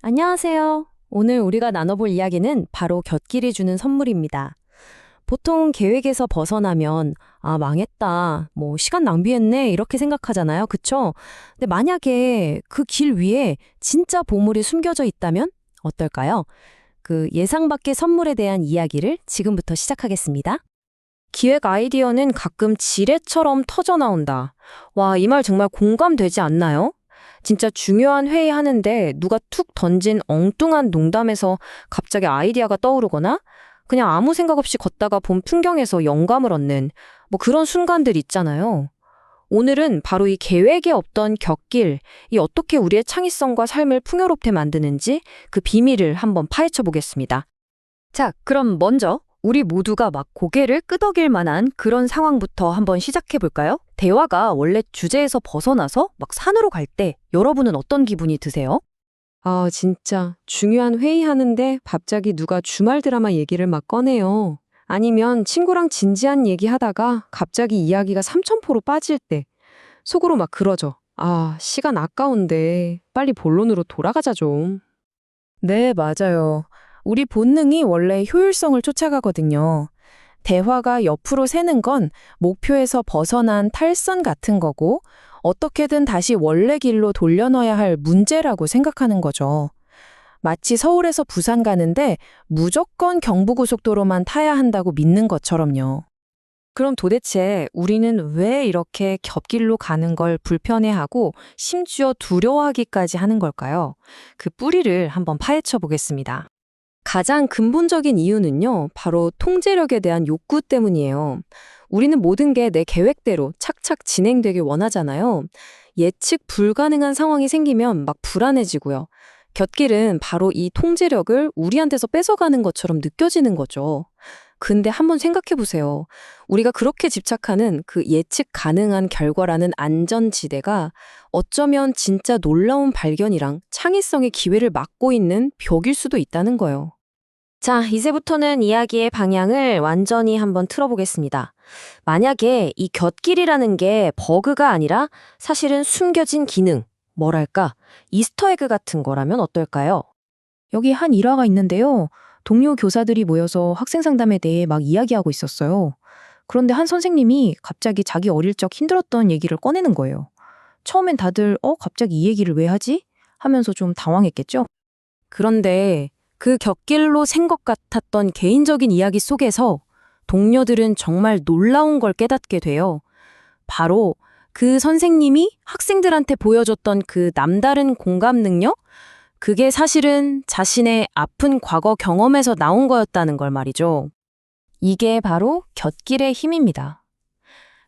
안녕하세요. 오늘 우리가 나눠볼 이야기는 바로 곁길이 주는 선물입니다. 보통 계획에서 벗어나면, 아, 망했다. 뭐, 시간 낭비했네. 이렇게 생각하잖아요. 그쵸? 근데 만약에 그 길 위에 진짜 보물이 숨겨져 있다면 어떨까요? 그 예상 밖의 선물에 대한 이야기를 지금부터 시작하겠습니다. 기획 아이디어는 가끔 지뢰처럼 터져 나온다. 와, 이 말 정말 공감되지 않나요? 진짜 중요한 회의 하는데 누가 툭 던진 엉뚱한 농담에서 갑자기 아이디어가 떠오르거나 그냥 아무 생각 없이 걷다가 본 풍경에서 영감을 얻는 뭐 그런 순간들 있잖아요. 오늘은 바로 이 계획에 없던 곁길, 이 어떻게 우리의 창의성과 삶을 풍요롭게 만드는지 그 비밀을 한번 파헤쳐 보겠습니다. 자, 그럼 먼저 우리 모두가 막 고개를 끄덕일 만한 그런 상황부터 한번 시작해 볼까요? 대화가 원래 주제에서 벗어나서 막 산으로 갈 때 여러분은 어떤 기분이 드세요? 아, 진짜 중요한 회의하는데 갑자기 누가 주말 드라마 얘기를 막 꺼내요. 아니면 친구랑 진지한 얘기하다가 갑자기 이야기가 삼천포로 빠질 때 속으로 막 그러죠. 아, 시간 아까운데 빨리 본론으로 돌아가자 좀. 네, 맞아요. 우리 본능이 원래 효율성을 쫓아가거든요. 대화가 옆으로 새는 건 목표에서 벗어난 탈선 같은 거고, 어떻게든 다시 원래 길로 돌려넣어야 할 문제라고 생각하는 거죠. 마치 서울에서 부산 가는데 무조건 경부고속도로만 타야 한다고 믿는 것처럼요. 그럼 도대체 우리는 왜 이렇게 겹길로 가는 걸 불편해하고 심지어 두려워하기까지 하는 걸까요? 그 뿌리를 한번 파헤쳐 보겠습니다. 가장 근본적인 이유는요, 바로 통제력에 대한 욕구 때문이에요. 우리는 모든 게 내 계획대로 착착 진행되길 원하잖아요. 예측 불가능한 상황이 생기면 막 불안해지고요. 곁길은 바로 이 통제력을 우리한테서 뺏어가는 것처럼 느껴지는 거죠. 근데 한번 생각해 보세요. 우리가 그렇게 집착하는 그 예측 가능한 결과라는 안전지대가 어쩌면 진짜 놀라운 발견이랑 창의성의 기회를 막고 있는 벽일 수도 있다는 거예요. 자, 이제부터는 이야기의 방향을 완전히 한번 틀어보겠습니다. 만약에 이 곁길이라는 게 버그가 아니라 사실은 숨겨진 기능, 뭐랄까, 이스터에그 같은 거라면 어떨까요? 여기 한 일화가 있는데요. 동료 교사들이 모여서 학생 상담에 대해 막 이야기하고 있었어요. 그런데 한 선생님이 갑자기 자기 어릴 적 힘들었던 얘기를 꺼내는 거예요. 처음엔 다들 갑자기 이 얘기를 왜 하지? 하면서 좀 당황했겠죠? 그런데 그 곁길로 샌 것 같았던 개인적인 이야기 속에서 동료들은 정말 놀라운 걸 깨닫게 돼요. 바로 그 선생님이 학생들한테 보여줬던 그 남다른 공감 능력? 그게 사실은 자신의 아픈 과거 경험에서 나온 거였다는 걸 말이죠. 이게 바로 곁길의 힘입니다.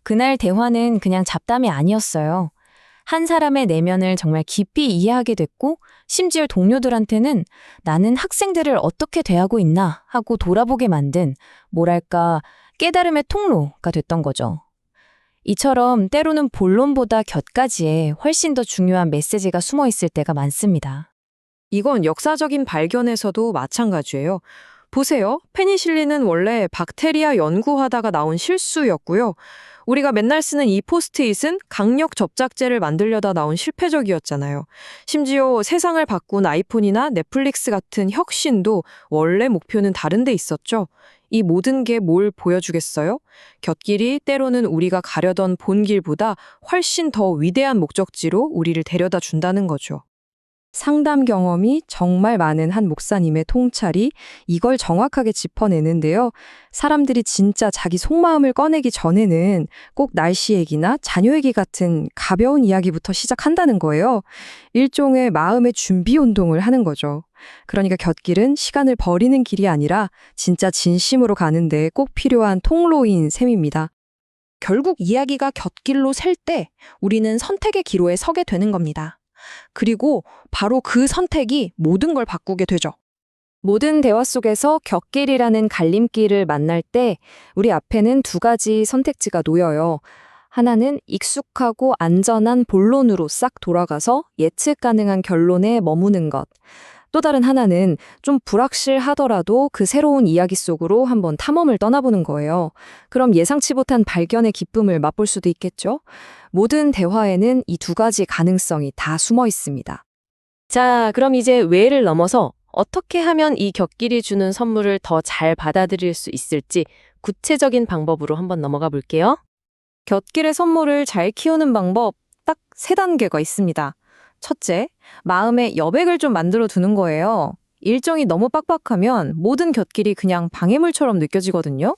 그날 대화는 그냥 잡담이 아니었어요. 한 사람의 내면을 정말 깊이 이해하게 됐고, 심지어 동료들한테는 나는 학생들을 어떻게 대하고 있나 하고 돌아보게 만든, 뭐랄까, 깨달음의 통로가 됐던 거죠. 이처럼 때로는 본론보다 곁가지에 훨씬 더 중요한 메시지가 숨어 있을 때가 많습니다. 이건 역사적인 발견에서도 마찬가지예요. 보세요. 페니실린은 원래 박테리아 연구하다가 나온 실수였고요. 우리가 맨날 쓰는 이 포스트잇은 강력 접착제를 만들려다 나온 실패적이었잖아요. 심지어 세상을 바꾼 아이폰이나 넷플릭스 같은 혁신도 원래 목표는 다른 데 있었죠. 이 모든 게 뭘 보여주겠어요? 곁길이 때로는 우리가 가려던 본 길보다 훨씬 더 위대한 목적지로 우리를 데려다 준다는 거죠. 상담 경험이 정말 많은 한 목사님의 통찰이 이걸 정확하게 짚어내는데요. 사람들이 진짜 자기 속마음을 꺼내기 전에는 꼭 날씨 얘기나 자녀 얘기 같은 가벼운 이야기부터 시작한다는 거예요. 일종의 마음의 준비 운동을 하는 거죠. 그러니까 곁길은 시간을 버리는 길이 아니라 진짜 진심으로 가는데 꼭 필요한 통로인 셈입니다. 결국 이야기가 곁길로 셀 때 우리는 선택의 기로에 서게 되는 겁니다. 그리고 바로 그 선택이 모든 걸 바꾸게 되죠. 모든 대화 속에서 곁길이라는 갈림길을 만날 때 우리 앞에는 두 가지 선택지가 놓여요. 하나는 익숙하고 안전한 본론으로 싹 돌아가서 예측 가능한 결론에 머무는 것. 또 다른 하나는 좀 불확실하더라도 그 새로운 이야기 속으로 한번 탐험을 떠나보는 거예요. 그럼 예상치 못한 발견의 기쁨을 맛볼 수도 있겠죠? 모든 대화에는 이 두 가지 가능성이 다 숨어 있습니다. 자, 그럼 이제 왜를 넘어서 어떻게 하면 이 곁길이 주는 선물을 더 잘 받아들일 수 있을지 구체적인 방법으로 한번 넘어가 볼게요. 곁길의 선물을 잘 키우는 방법 딱 세 단계가 있습니다. 첫째, 마음에 여백을 좀 만들어 두는 거예요. 일정이 너무 빡빡하면 모든 곁길이 그냥 방해물처럼 느껴지거든요.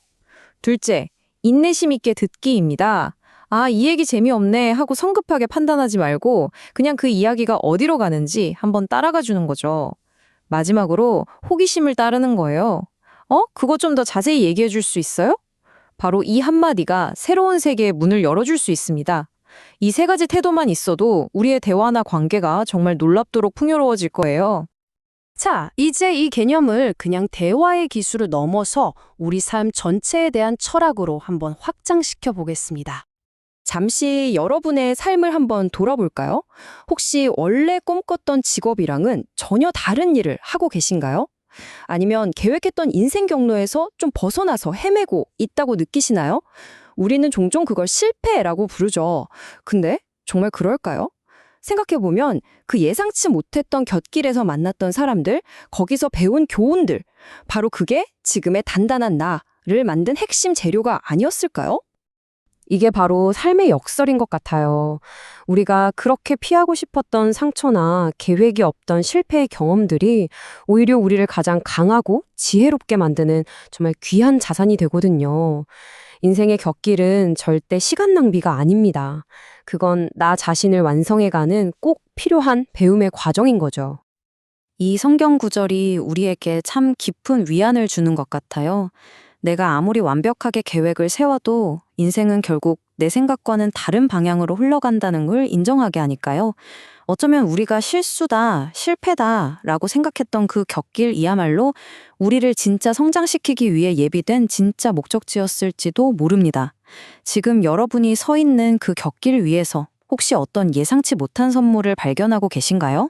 둘째, 인내심 있게 듣기입니다. 아, 이 얘기 재미없네 하고 성급하게 판단하지 말고 그냥 그 이야기가 어디로 가는지 한번 따라가 주는 거죠. 마지막으로 호기심을 따르는 거예요. 그거 좀 더 자세히 얘기해 줄 수 있어요? 바로 이 한마디가 새로운 세계의 문을 열어줄 수 있습니다. 이 세 가지 태도만 있어도 우리의 대화나 관계가 정말 놀랍도록 풍요로워질 거예요. 자, 이제 이 개념을 그냥 대화의 기술을 넘어서 우리 삶 전체에 대한 철학으로 한번 확장시켜 보겠습니다. 잠시 여러분의 삶을 한번 돌아볼까요? 혹시 원래 꿈꿨던 직업이랑은 전혀 다른 일을 하고 계신가요? 아니면 계획했던 인생 경로에서 좀 벗어나서 헤매고 있다고 느끼시나요? 우리는 종종 그걸 실패라고 부르죠. 근데 정말 그럴까요? 생각해보면 그 예상치 못했던 곁길에서 만났던 사람들, 거기서 배운 교훈들, 바로 그게 지금의 단단한 나를 만든 핵심 재료가 아니었을까요? 이게 바로 삶의 역설인 것 같아요. 우리가 그렇게 피하고 싶었던 상처나 계획이 없던 실패의 경험들이 오히려 우리를 가장 강하고 지혜롭게 만드는 정말 귀한 자산이 되거든요. 인생의 곁길은 절대 시간 낭비가 아닙니다. 그건 나 자신을 완성해가는 꼭 필요한 배움의 과정인 거죠. 이 성경 구절이 우리에게 참 깊은 위안을 주는 것 같아요. 내가 아무리 완벽하게 계획을 세워도 인생은 결국 내 생각과는 다른 방향으로 흘러간다는 걸 인정하게 하니까요. 어쩌면 우리가 실수다, 실패다 라고 생각했던 그 곁길이야말로 우리를 진짜 성장시키기 위해 예비된 진짜 목적지였을지도 모릅니다. 지금 여러분이 서 있는 그 곁길 위에서 혹시 어떤 예상치 못한 선물을 발견하고 계신가요?